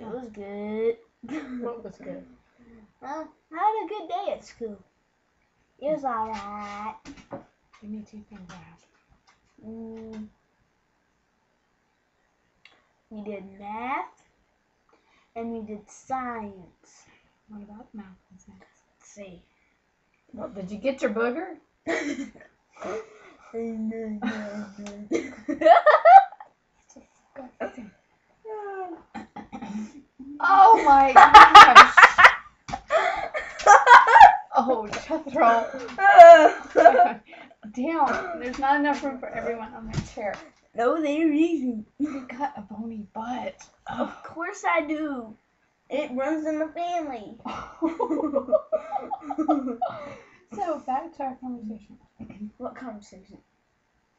It was good. What was good? I had a good day at school. It was alright. Give me 2 things out. We did math and we did science. What about math and science? Let's see. Well, did you get your booger? Oh my gosh! Oh, Jethro. Damn, there's not enough room for everyone on that chair. No, there isn't. You got a bony butt. Of course I do. It runs in the family. So, back to our conversation. What conversation?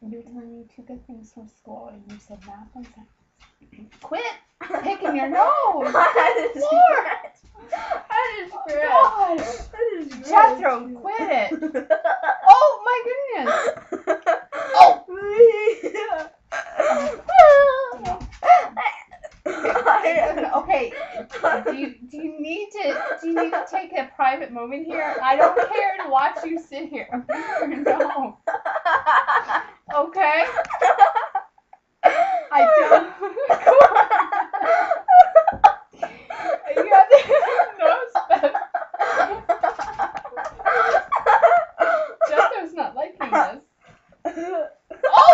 You were telling me 2 good things from school, and you said math and science. Quit picking your nose! I just Gosh! Jethro, quit it! Oh my goodness! Oh! Okay. Do you need to take a private moment here? I don't care to watch you sit here. No. Okay. I don't. You have to nose better. Jethro's not liking this. Oh!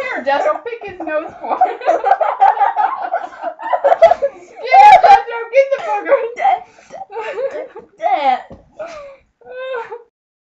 Here, Jethro, pick his nose for me.